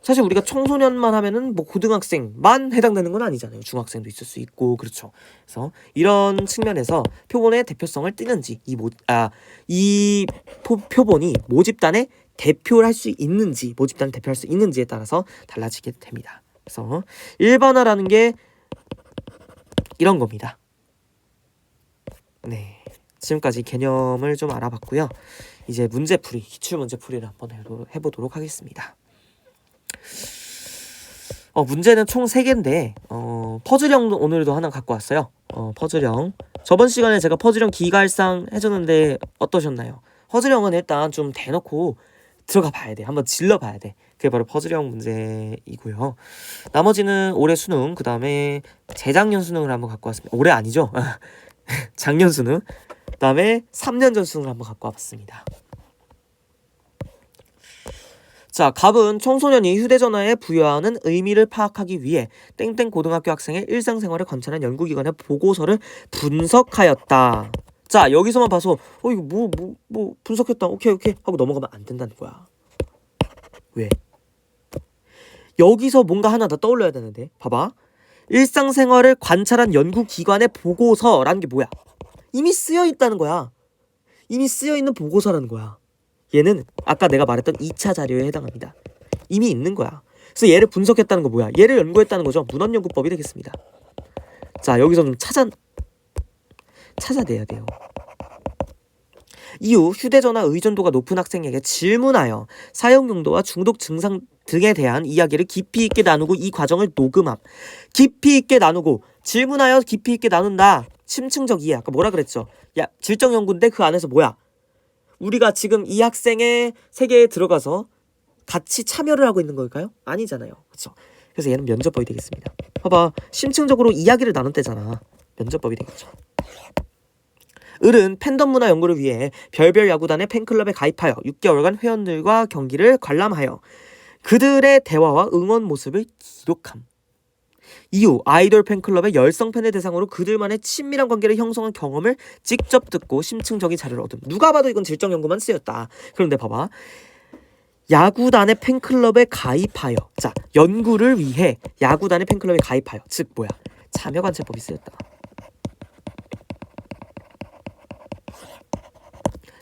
사실 우리가 청소년만 하면은 뭐 고등학생만 해당되는 건 아니잖아요. 중학생도 있을 수 있고. 그렇죠? 그래서 이런 측면에서 표본의 대표성을 띠는지 이 표본이 모집단의 대표를 할 수 있는지, 모집단을 대표할 수 있는지에 따라서 달라지게 됩니다. 그래서 일반화라는 게 이런 겁니다. 네, 지금까지 개념을 좀 알아봤고요. 이제 문제풀이, 기출문제풀이를 한번 해보도록 하겠습니다. 문제는 총 3개인데 퍼즐형 오늘도 하나 갖고 왔어요. 퍼즐형. 저번 시간에 제가 퍼즐형 기갈상 해줬는데 어떠셨나요? 퍼즐형은 일단 좀 대놓고 들어가 봐야 돼. 한번 질러 봐야 돼. 그게 바로 퍼즐형 문제이고요. 나머지는 올해 수능, 그 다음에 재작년 수능을 한번 갖고 왔습니다. 올해 아니죠? 작년 수능, 그 다음에 3년 전 수능을 한번 갖고 와봤습니다. 자, 갑은 청소년이 휴대전화에 부여하는 의미를 파악하기 위해 땡땡 고등학교 학생의 일상생활을 관찰한 연구기관의 보고서를 분석하였다. 자, 여기서만 봐서 이거 뭐 분석했다, 오케이 하고 넘어가면 안 된다는 거야. 왜? 여기서 뭔가 하나 더 떠올려야 되는데, 봐봐. 일상생활을 관찰한 연구기관의 보고서라는 게 뭐야? 이미 쓰여 있다는 거야. 이미 쓰여 있는 보고서라는 거야. 얘는 아까 내가 말했던 2차 자료에 해당합니다. 이미 있는 거야. 그래서 얘를 분석했다는 거 뭐야? 얘를 연구했다는 거죠. 문헌연구법이 되겠습니다. 자, 여기서 좀 찾아내야 돼요. 이후 휴대전화 의존도가 높은 학생에게 질문하여 사용 용도와 중독 증상 등에 대한 이야기를 깊이 있게 나누고 이 과정을 녹음함. 깊이 있게 나누고, 질문하여 깊이 있게 나눈다. 심층적 이해. 아까 뭐라 그랬죠? 야, 질적 연구인데 그 안에서 뭐야? 우리가 지금 이 학생의 세계에 들어가서 같이 참여를 하고 있는 걸까요? 아니잖아요. 그렇죠? 그래서 얘는 면접법이 되겠습니다. 봐봐, 심층적으로 이야기를 나눴대잖아. 면접법이 되겠죠. 을은 팬덤 문화 연구를 위해 별별 야구단의 팬클럽에 가입하여 6개월간 회원들과 경기를 관람하여 그들의 대화와 응원 모습을 기록함. 이후 아이돌 팬클럽의 열성 팬을 대상으로 그들만의 친밀한 관계를 형성한 경험을 직접 듣고 심층적인 자료를 얻음. 누가 봐도 이건 질적 연구만 쓰였다. 그런데 봐봐, 야구단의 팬클럽에 가입하여, 자, 연구를 위해 야구단의 팬클럽에 가입하여, 즉 뭐야? 참여관찰법이 쓰였다.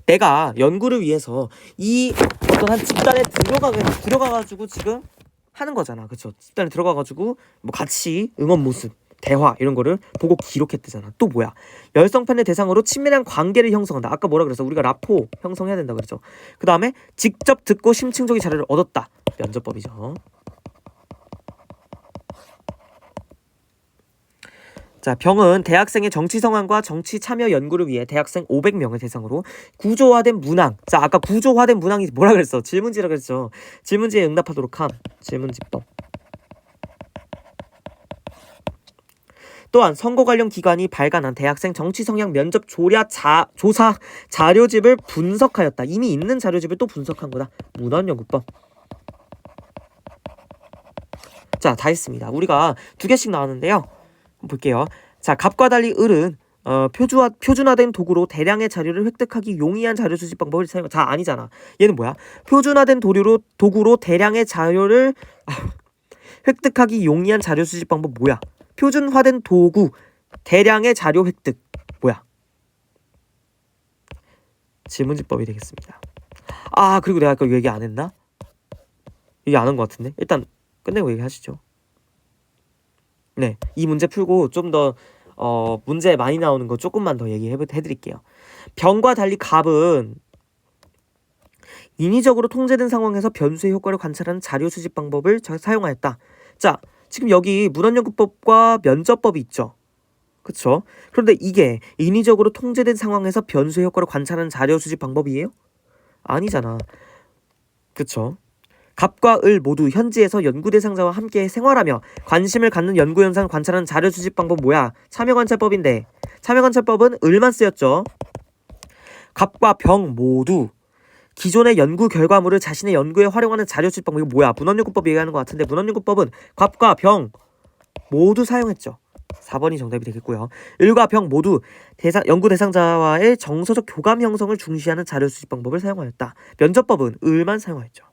내가 연구를 위해서 이 어떤 한 집단에 들어가가지고 지금 하는 거잖아. 그쵸? 집단에 들어가가지고 뭐 같이 응원 모습, 대화 이런 거를 보고 기록했대잖아. 또 뭐야? 열성 팬의 대상으로 친밀한 관계를 형성한다. 아까 뭐라 그랬어? 우리가 라포 형성해야 된다 그랬죠. 그 다음에 직접 듣고 심층적인 자료를 얻었다. 면접법이죠. 자, 병은 대학생의 정치 성향과 정치 참여 연구를 위해 대학생 500명을 대상으로 구조화된 문항. 자, 아까 구조화된 문항이 뭐라 그랬어? 질문지라 그랬죠. 질문지에 응답하도록 함. 질문지법. 또한 선거 관련 기관이 발간한 대학생 정치 성향 면접 조사 자료집을 분석하였다. 이미 있는 자료집을 또 분석한 거다. 문헌연구법. 자, 다 했습니다. 우리가 2개씩 나왔는데요. 볼게요. 자, 갑과 달리 을은 표준화된 도구로 대량의 자료를 획득하기 용이한 자료 수집 방법을 사용. 자, 아니잖아. 얘는 뭐야? 표준화된 도구로 대량의 자료를 획득하기 용이한 자료 수집 방법 뭐야? 표준화된 도구 대량의 자료 획득 뭐야? 질문지법이 되겠습니다. 그리고 내가 아까 얘기 안 했나? 얘기 안 한 것 같은데. 일단 끝내고 얘기하시죠. 네, 이 문제 풀고 좀 더 문제 많이 나오는 거 조금만 더 해드릴게요. 병과 달리 갑은 인위적으로 통제된 상황에서 변수의 효과를 관찰하는 자료 수집 방법을 사용하였다. 자, 지금 여기 문헌연구법과 면접법이 있죠. 그쵸? 그런데 이게 인위적으로 통제된 상황에서 변수의 효과를 관찰하는 자료 수집 방법이에요? 아니잖아. 그쵸? 갑과 을 모두 현지에서 연구 대상자와 함께 생활하며 관심을 갖는 연구 현상을 관찰하는 자료 수집 방법 뭐야? 참여관찰법인데 참여관찰법은 을만 쓰였죠. 갑과 병 모두 기존의 연구 결과물을 자신의 연구에 활용하는 자료 수집 방법. 이거 뭐야? 문헌연구법 얘기하는 것 같은데 문헌연구법은 갑과 병 모두 사용했죠. 4번이 정답이 되겠고요. 을과 병 모두 연구 대상자와의 정서적 교감 형성을 중시하는 자료 수집 방법을 사용하였다. 면접법은 을만 사용하였죠.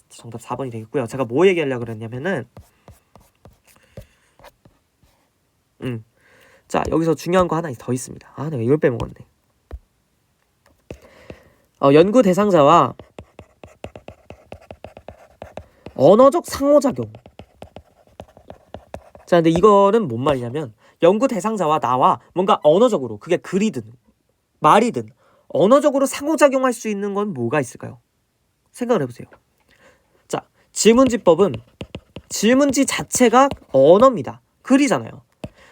정답 4번이 되겠고요. 제가 뭐 얘기하려고 그랬냐면은 자, 여기서 중요한 거 하나 더 있습니다. 아, 내가 이걸 빼먹었네. 연구 대상자와 언어적 상호작용. 자, 근데 이거는 뭔 말이냐면 연구 대상자와 나와 뭔가 언어적으로, 그게 글이든 말이든 언어적으로 상호작용할 수 있는 건 뭐가 있을까요? 생각을 해보세요. 자, 질문지법은 질문지 자체가 언어입니다. 글이잖아요.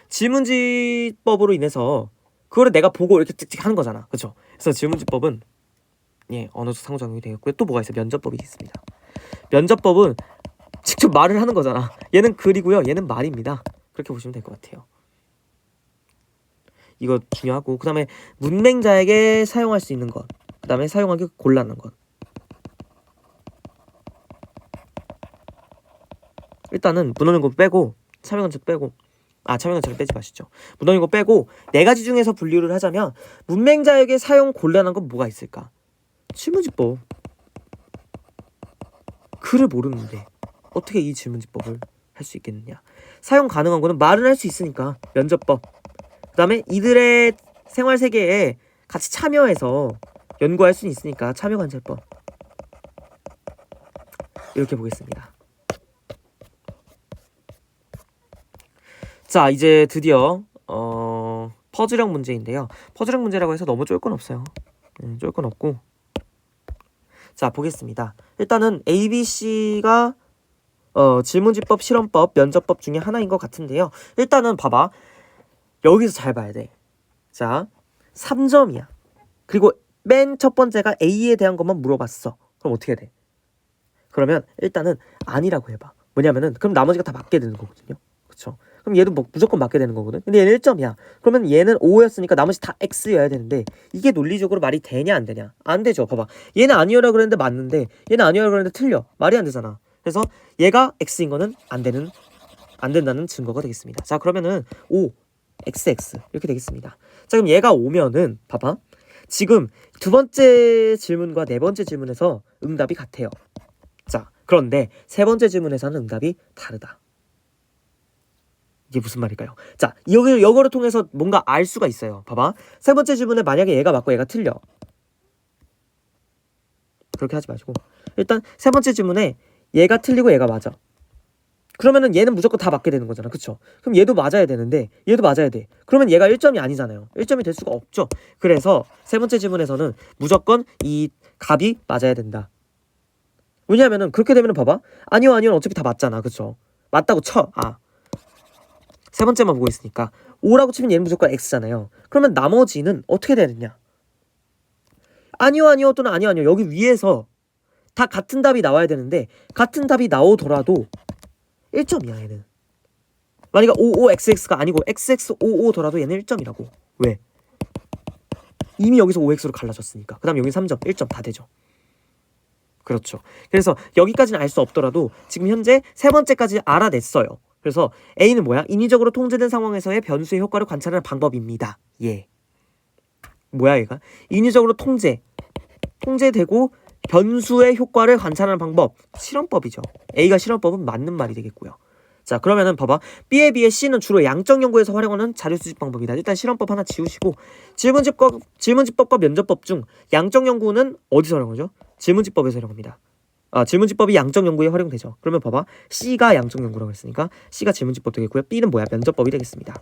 질문지법으로 인해서 그거를 내가 보고 이렇게 틱틱 하는 거잖아. 그렇죠? 그래서 질문지법은 언어적 상호작용이 되겠고요. 또 뭐가 있어요? 면접법이 있습니다. 면접법은 직접 말을 하는 거잖아. 얘는 글이고요. 얘는 말입니다. 그렇게 보시면 될 것 같아요. 이거 중요하고, 그 다음에 문맹자에게 사용할 수 있는 것, 그 다음에 사용하기 곤란한 것. 일단은 문헌연구 빼고 참여관찰 빼고, 참여관찰을 빼지 마시죠. 문헌연구 빼고 4가지 중에서 분류를 하자면 문맹자에게 사용 곤란한 건 뭐가 있을까? 질문지법. 글을 모르는데 어떻게 이 질문지법을 할 수 있겠느냐. 사용 가능한 거는 말을 할 수 있으니까 면접법. 그 다음에 이들의 생활세계에 같이 참여해서 연구할 수 있으니까 참여관찰법. 이렇게 보겠습니다. 자, 이제 드디어 퍼즐형 문제인데요. 퍼즐형 문제라고 해서 너무 쫄 건 없어요. 쫄 건 없고, 자, 보겠습니다. 일단은 A, B, C가 질문지법, 실험법, 면접법 중에 하나인 것 같은데요. 일단은 봐봐. 여기서 잘 봐야 돼. 자, 3점이야. 그리고 맨 첫 번째가 A에 대한 것만 물어봤어. 그럼 어떻게 돼? 그러면 일단은 아니라고 해봐. 뭐냐면은 그럼 나머지가 다 맞게 되는 거거든요. 그쵸? 그럼 얘도 뭐 무조건 맞게 되는 거거든. 근데 얘는 1점이야. 그러면 얘는 5였으니까 나머지 다 X여야 되는데 이게 논리적으로 말이 되냐 안 되냐? 안 되죠. 봐봐. 얘는 아니어라 그랬는데 맞는데 얘는 아니어라 그랬는데 틀려. 말이 안 되잖아. 그래서 얘가 X인 거는 안 된다는 증거가 되겠습니다. 자, 그러면은 5 XX 이렇게 되겠습니다. 자, 그럼 얘가 오면은 봐봐. 지금 두 번째 질문과 네 번째 질문에서 응답이 같아요. 자, 그런데 세 번째 질문에서는 응답이 다르다. 이게 무슨 말일까요? 자, 이거를 통해서 뭔가 알 수가 있어요. 봐봐. 세 번째 질문에 만약에 얘가 맞고 얘가 틀려. 그렇게 하지 마시고 일단 세 번째 질문에 얘가 틀리고 얘가 맞아. 그러면은 얘는 무조건 다 맞게 되는 거잖아. 그쵸? 그럼 얘도 맞아야 되는데 얘도 맞아야 돼. 그러면 얘가 1점이 아니잖아요. 1점이 될 수가 없죠. 그래서 세 번째 질문에서는 무조건 이 값이 맞아야 된다. 왜냐면은 그렇게 되면은 봐봐. 아니요 어차피 다 맞잖아. 그쵸? 맞다고 쳐. 세 번째만 보고 있으니까 5라고 치면 얘는 무조건 X잖아요. 그러면 나머지는 어떻게 되느냐? 아니요 또는 아니요 여기 위에서 다 같은 답이 나와야 되는데 같은 답이 나오더라도 1점이야 얘는. 만약에 55XX가 아니고 XX55더라도 얘는 1점이라고. 왜? 이미 여기서 5X로 갈라졌으니까. 그 다음 여기 3점 1점 다 되죠. 그렇죠. 그래서 여기까지는 알 수 없더라도 지금 현재 세 번째까지 알아냈어요. 그래서 A는 뭐야? 인위적으로 통제된 상황에서의 변수의 효과를 관찰하는 방법입니다. 뭐야 얘가? 인위적으로 통제되고 변수의 효과를 관찰하는 방법. 실험법이죠. A가 실험법은 맞는 말이 되겠고요. 자, 그러면은 봐봐. B에 비해 C는 주로 양적 연구에서 활용하는 자료 수집 방법이다. 일단 실험법 하나 지우시고 질문지법과 면접법 중 양적 연구는 어디서 활용하죠? 질문지법에서 활용합니다. 질문지법이 양적 연구에 활용되죠. 그러면 봐봐. C가 양적 연구라고 했으니까 C가 질문지법 되겠고요. B는 뭐야? 면접법이 되겠습니다.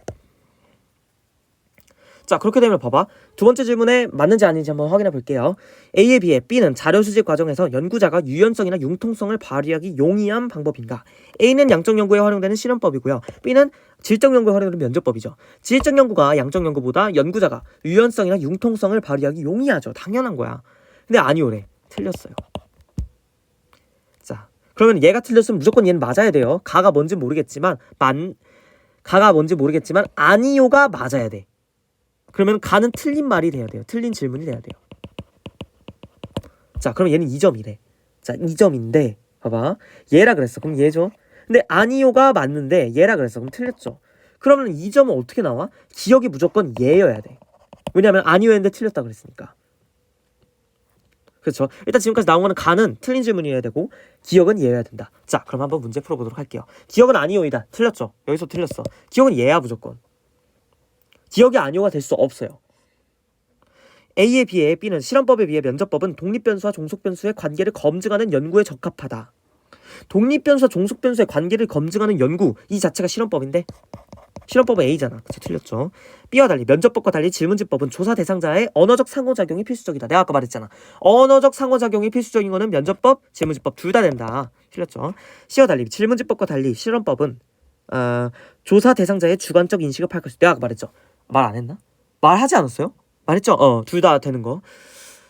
자, 그렇게 되면 봐봐. 두 번째 질문에 맞는지 아닌지 한번 확인해 볼게요. A에 비해 B는 자료 수집 과정에서 연구자가 유연성이나 융통성을 발휘하기 용이한 방법인가? A는 양적 연구에 활용되는 실험법이고요. B는 질적 연구에 활용되는 면접법이죠. 질적 연구가 양적 연구보다 연구자가 유연성이나 융통성을 발휘하기 용이하죠. 당연한 거야. 근데 아니오래. 틀렸어요. 자, 그러면 얘가 틀렸으면 무조건 얘는 맞아야 돼요. 가가 뭔지 모르겠지만 아니오가 맞아야 돼. 그러면 가는 틀린 말이 돼야 돼요. 틀린 질문이 돼야 돼요. 자, 그럼 얘는 2점이래. 자, 2점인데 봐봐. 얘라 그랬어. 그럼 얘죠. 근데 아니요가 맞는데 얘라 그랬어. 그럼 틀렸죠. 그러면 2점은 어떻게 나와? 기억이 무조건 얘여야 돼. 왜냐면 아니요였는데 틀렸다 그랬으니까. 그렇죠. 일단 지금까지 나온 거는 가는 틀린 질문이어야 되고 기억은 얘여야 된다. 자, 그럼 한번 문제 풀어보도록 할게요. 기억은 아니요이다. 틀렸죠. 여기서 틀렸어. 기억은 얘야 무조건. 기억이 아니요가 될 수 없어요. A에 비해 B는 실험법에 비해 면접법은 독립변수와 종속변수의 관계를 검증하는 연구에 적합하다. 독립변수와 종속변수의 관계를 검증하는 연구, 이 자체가 실험법인데 실험법은 A잖아. 그치, 틀렸죠. B와 달리 면접법과 달리 질문지법은 조사 대상자의 언어적 상호작용이 필수적이다. 내가 아까 말했잖아. 언어적 상호작용이 필수적인 거는 면접법, 질문지법 둘 다 된다. 틀렸죠. C와 달리 질문지법과 달리 실험법은 조사 대상자의 주관적 인식을 파악할 수 있다. 내가 아까 말했죠. 말 안 했나? 말하지 않았어요? 말했죠? 둘 다 되는 거.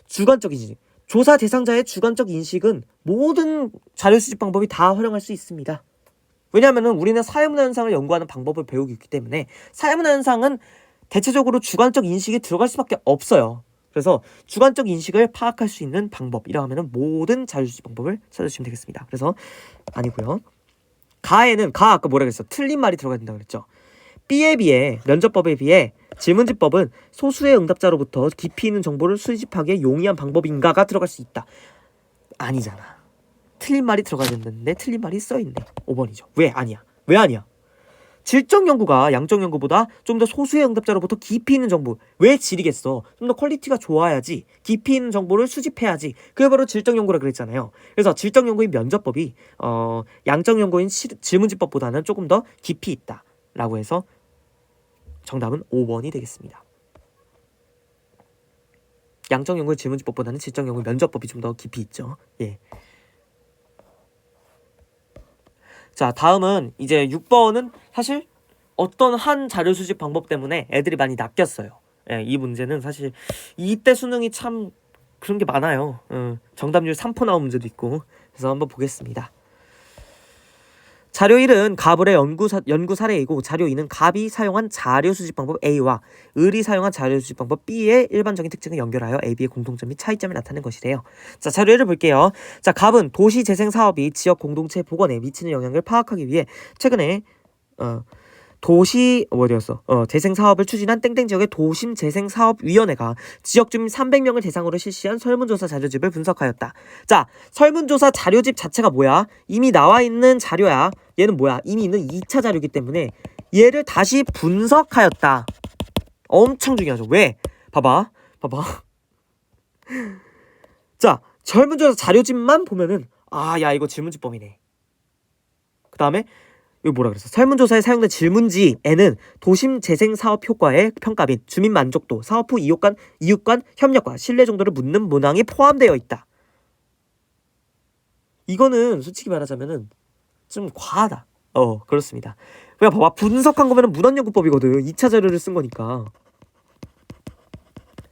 주관적 인식. 조사 대상자의 주관적 인식은 모든 자료 수집 방법이 다 활용할 수 있습니다. 왜냐하면 우리는 사회문화 현상을 연구하는 방법을 배우고 있기 때문에 사회문화 현상은 대체적으로 주관적 인식이 들어갈 수밖에 없어요. 그래서 주관적 인식을 파악할 수 있는 방법이라 하면 모든 자료 수집 방법을 찾아주시면 되겠습니다. 그래서 아니고요. 가에는 아까 뭐라 그랬어? 틀린 말이 들어가야 된다고 그랬죠. B에 비해 면접법에 비해 질문지법은 소수의 응답자로부터 깊이 있는 정보를 수집하기에 용이한 방법인가가 들어갈 수 있다. 아니잖아. 틀린 말이 들어가야 된다는데 틀린 말이 써있네. 5번이죠. 왜 아니야? 왜 아니야? 질적 연구가 양적 연구보다 좀 더 소수의 응답자로부터 깊이 있는 정보. 왜 질이겠어? 좀 더 퀄리티가 좋아야지. 깊이 있는 정보를 수집해야지. 그게 바로 질적 연구라 그랬잖아요. 그래서 질적 연구인 면접법이 양적 연구인 질문지법보다는 조금 더 깊이 있다 라고 해서 정답은 5번이 되겠습니다. 양적 연구의 질문지법보다는 질적 연구의 면접법이 좀 더 깊이 있죠. 예. 자, 다음은 이제 6번은 사실 어떤 한 자료 수집 방법 때문에 애들이 많이 낚였어요. 예, 이 문제는 사실 이때 수능이 참 그런 게 많아요. 정답률 3% 나온 문제도 있고. 그래서 한번 보겠습니다. 자료 1은 가불의 연구 사례이고 자료 2는 갑이 사용한 자료 수집 방법 A와 을이 사용한 자료 수집 방법 B의 일반적인 특징을 연결하여 A, B의 공통점 및 차이점을 나타낸 것이래요. 자, 자료 1을 볼게요. 자, 갑은 도시 재생 사업이 지역 공동체 복원에 미치는 영향을 파악하기 위해 최근에 재생 사업을 추진한 땡땡 지역의 도심 재생 사업 위원회가 지역 주민 300명을 대상으로 실시한 설문조사 자료집을 분석하였다. 자, 설문조사 자료집 자체가 뭐야? 이미 나와 있는 자료야. 얘는 뭐야? 이미 있는 2차 자료이기 때문에 얘를 다시 분석하였다. 엄청 중요하죠. 왜? 봐봐. 자, 설문조사 자료집만 보면은 야 이거 질문지법이네. 그 다음에 이거 뭐라 그랬어? 설문조사에 사용된 질문지에는 도심 재생 사업 효과의 평가 및 주민 만족도, 사업 후 이웃 간 협력과 신뢰 정도를 묻는 문항이 포함되어 있다. 이거는 솔직히 말하자면은 좀 과하다. 그렇습니다. 그냥 봐봐. 분석한 거면은 문헌연구법이거든. 2차 자료를 쓴 거니까.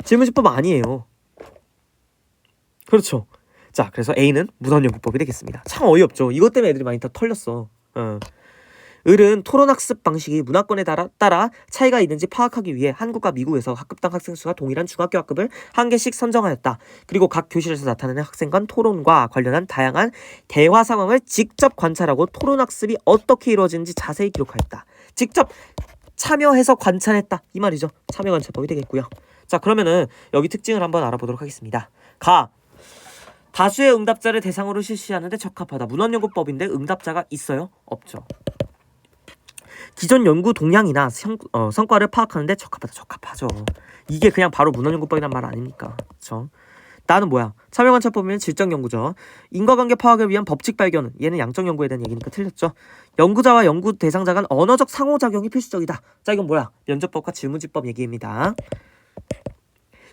질문지법 아니에요. 그렇죠. 자, 그래서 A는 문헌연구법이 되겠습니다. 참 어이없죠. 이것 때문에 애들이 많이 다 털렸어. 을은 토론학습 방식이 문화권에 따라 차이가 있는지 파악하기 위해 한국과 미국에서 학급당 학생 수가 동일한 중학교 학급을 한 개씩 선정하였다. 그리고 각 교실에서 나타나는 학생 간 토론과 관련한 다양한 대화 상황을 직접 관찰하고 토론학습이 어떻게 이루어지는지 자세히 기록하였다. 직접 참여해서 관찰했다. 이 말이죠. 참여관찰법이 되겠고요. 자, 그러면은 여기 특징을 한번 알아보도록 하겠습니다. 다수의 응답자를 대상으로 실시하는데 적합하다. 문헌연구법인데 응답자가 있어요? 없죠. 기존 연구 동향이나 성과를 파악하는데 적합하다. 적합하죠. 이게 그냥 바로 문헌연구법이란 말 아닙니까? 그렇죠? 나는 뭐야? 참여관찰법이면 질적연구죠. 인과관계 파악을 위한 법칙 발견은 얘는 양적연구에 대한 얘기니까 틀렸죠. 연구자와 연구 대상자 간 언어적 상호작용이 필수적이다. 자, 이건 뭐야? 면접법과 질문지법 얘기입니다.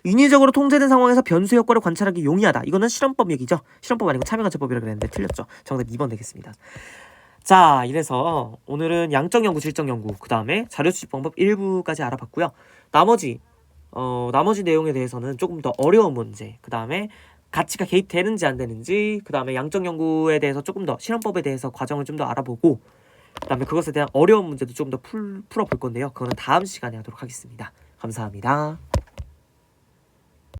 인위적으로 통제된 상황에서 변수 효과를 관찰하기 용이하다. 이거는 실험법 얘기죠. 실험법 아니고 참여관찰법이라고 그랬는데 틀렸죠. 정답 2번 되겠습니다. 자, 이래서 오늘은 양적 연구, 질적 연구, 그 다음에 자료 수집 방법 일부까지 알아봤고요. 나머지 내용에 대해서는 조금 더 어려운 문제, 그 다음에 가치가 개입되는지 안 되는지, 그 다음에 양적 연구에 대해서 조금 더 실험법에 대해서 과정을 좀 더 알아보고, 그 다음에 그것에 대한 어려운 문제도 조금 더 풀어볼 건데요. 그거는 다음 시간에 하도록 하겠습니다. 감사합니다.